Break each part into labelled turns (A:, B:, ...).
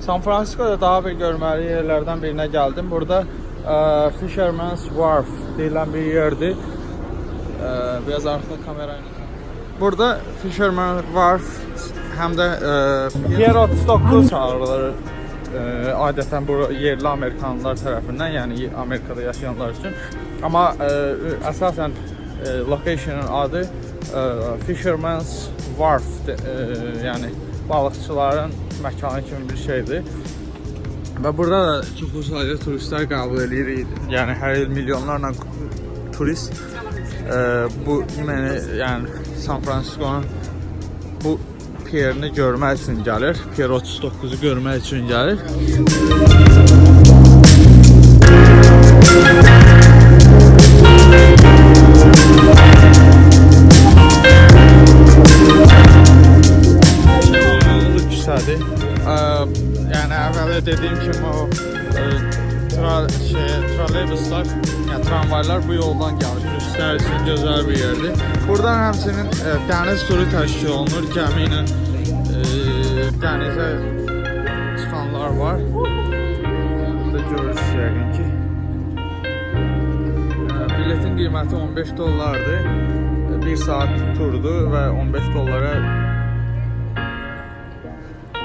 A: San Francisco'da daha bir görməli yerlərdən birinə gəldim. Burada Fisherman's Wharf deyilən bir yerdir. Biraz arxa kamerayla. Burada Fisherman's Wharf həm də Pier 39 çağırılır. Adətən bu yerli Amerikanlılar tərəfindən, yəni Amerikada yaşayanlar üçün. Amma əsasən location'ın adı Fisherman's Wharf, yəni balıqçıların məkanı kimi bir şeydir. Və burada da çoxlu sayda turistlər qəbul edirik. Yəni hər il milyonlarla turist bu yəni San Francisco'nun bu pierini görmək üçün gəlir. Pier 39'u görmək üçün gəlir. Küçədir. Yəni əvvəldə dediyim kimi o trolleybuslar, yəni tramvaylar bu yoldan gəlir. Turistlər üçün gözəl bir yerdir. Buradan həmçinin dəniz turu təşkil olunur. Gəmi ilə dənizə çıxanlar var. Burada görürsünüz yəqin ki. Biletin qiyməti $15'dır. 1 saat turdur və $15'a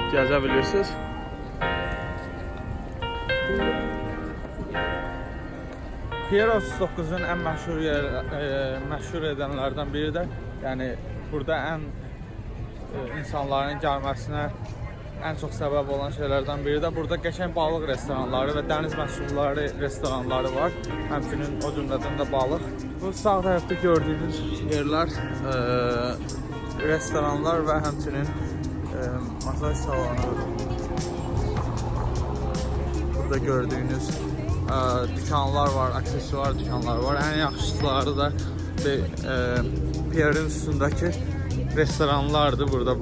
A: gəzə bilirsiniz. Pier 39'un ən məşhur edənlərdən biri də, yəni burada insanların gəlməsinə ən çox səbəb olan şeylərdən biri də burada qəşəng balıq restoranları və dəniz məhsulları restoranları var. Həmçinin o cümlədən də balıq. Bu sağ tərəfdə gördüyünüz yerlər restoranlar və həmçinin masaj salonu. Burada gördüyünüz dükanlar var, aksesuar dükanlar var. Ən yaxşıları da Pier'in üstündəki restoranlardır. Burada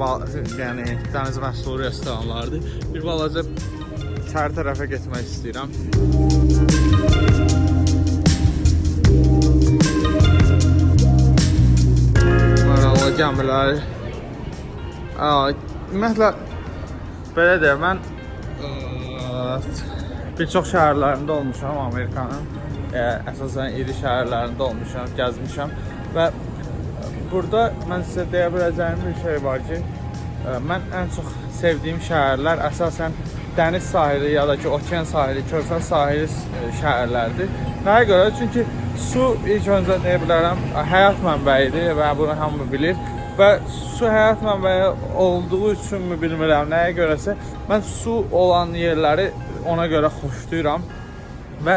A: yəni dəniz məhsulu restoranlardır. Bir balaca içəri tərəfə getmək istəyirəm. Maraqlı gəmiləri. Ümumiyyətlə belə deyək, mən bir çox şəhərlərində olmuşam Amerikanın. Əsasən iri şəhərlərində olmuşam, gəzmişəm və burada mən sizə deyə biləcəyim bir şey var ki, mən ən çox sevdiyim şəhərlər əsasən dəniz sahili ya da ki okean sahili, körfəz sahili şəhərlərdir. Nəyə görə? Çünki su ilk öncə deyə bilərəm həyat mənbəyidir və bunu hamı bilir. Və su həyat mənbəyi olduğu üçün mü bilmirəm, nəyə görəsə mən su olan yerləri ona görə xoşlayıram və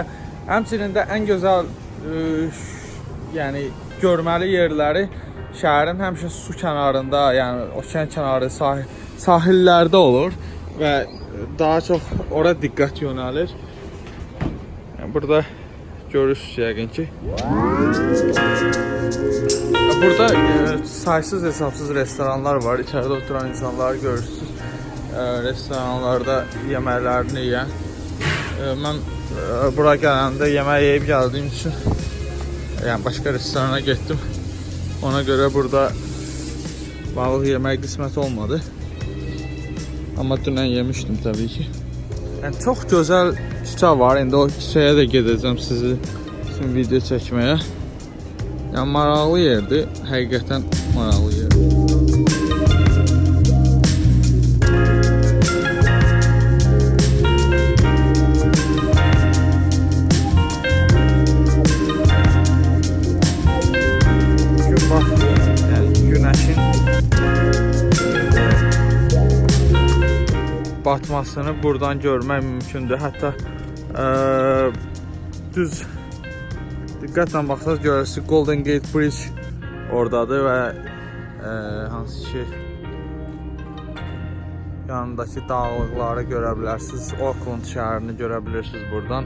A: həmçinin də ən gözəl yəni görməli yerləri şəhərin həmişə su kənarında, yəni okean kənarı, sahillərdə olur və daha çox ora diqqət yönəlir. Yəni burada görürsünüz yəqin ki. Burada saysız hesapsız restoranlar var. İçeride oturan insanları görürsünüz. Restoranlarda yeməklərini yeyən. Mən bura gələndə yemək yeyib gəldiyim üçün yəni başqa restorana getdim. Ona görə burada balıq yemək qismət olmadı. Amma dünən yemişdim təbii ki. Yəni çox gözəl küçə var. İndi o küçəyə də gedəcəm sizi üçün video çəkməyə. Yəni maraqlı yerdir, həqiqətən maraqlı yerdir. Gün bax, yəni günəşin batmasını buradan görmək mümkündür. Hətta düz diqqətlə baxsaq görürsünüz Golden Gate Bridge oradadır və hansı ki yanındakı dağlıqları görə bilərsiniz. Oakland şəhərini görə bilirsiniz buradan.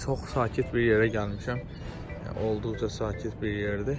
A: Çox sakit bir yerə gəlmişəm. Yəni, olduqca sakit bir yerdir.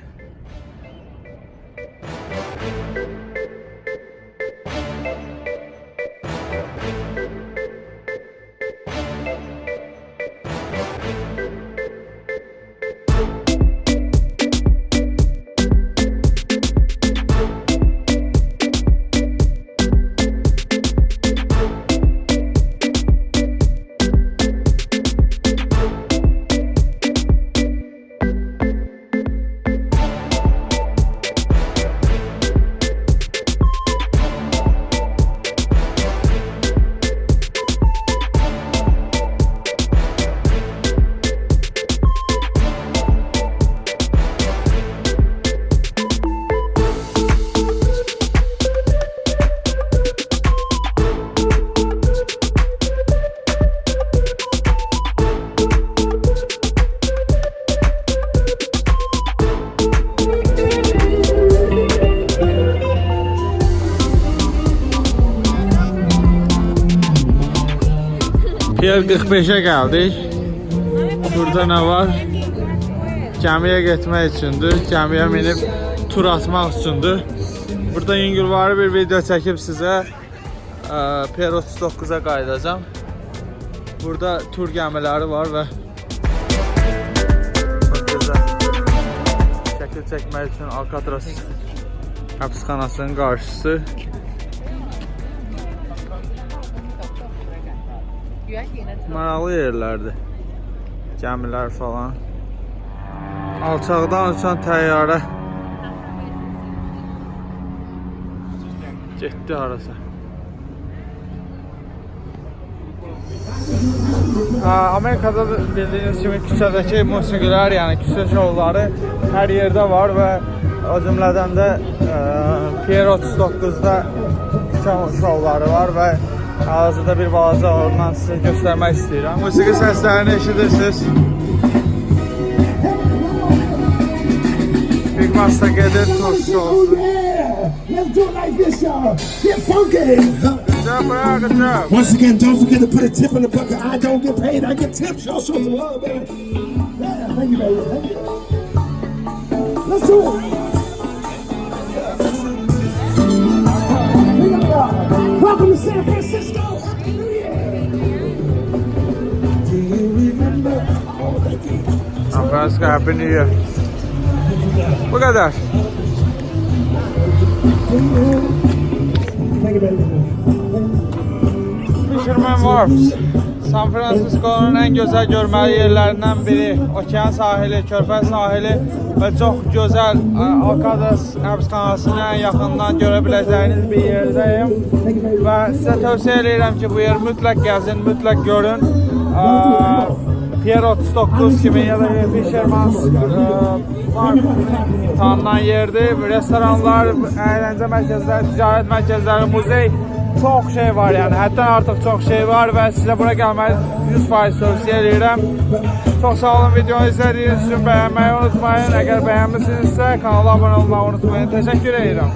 A: Pier 45'e geldik. Burada ne var? Gəmiyə getmək üçündür. Gəmiyə minib tur atmaq üçündür. Burada yüngülvari bir video çəkib sizə Pier 39'a qayıdacağım. Burada tur gəmiləri var və çok güzel şəkil çəkmək üçün Alcatraz həbsxanasının qarşısı. Maraqlı yerlərdir. Gəmilər falan. Alçaqdan uçan təyyarə getdi harasa. Amerikada bildiyiniz kimi küçədəki musiqilər, yəni küçə şovları hər yerdə var və o cümlədən də Pier 39'da küçə şovları var və hazırda bir balaca ondan sizə göstərmək istəyirəm. Musiqi səslərini eşidirsiniz. Big Master gedir, tur şovu.
B: Let's do it like this, y'all. Get funky.
A: Good job, bro. Good job.
B: Once again, don't forget to put a tip in the bucket. I don't get paid. I get tips. Y'all show some love, baby. Yeah, thank you, baby. Thank you. Let's do it. Welcome to San Francisco. Do you remember all the things?
A: San Francisco, Happy New Year. Bu kadar.
B: Thank you, baby.
A: Fisherman Wharfs. San Francisco'nun en güzel görməli yerlerinden biri. Okean sahili, körfez sahili ve çok güzel Alcatraz həbsxanasının en yakından görebileceğiniz bir yerdeyim. Ve size tavsiye ederim ki bu yer mütləq gezin, mütləq görün. Pier 39 kimi ya da Fisherman's tanınan yerdir. Restoranlar, eğlence merkezleri, ticaret merkezleri, muzey, çok şey var yani. Həddən artıq çok şey var ve size buraya gelmeyi 100% tavsiye ederim. Çok sağ olun, videonu izlediğiniz için beğenmeyi unutmayın. Eğer beğenmişsinizse kanala abone olmayı unutmayın. Teşekkür ederim.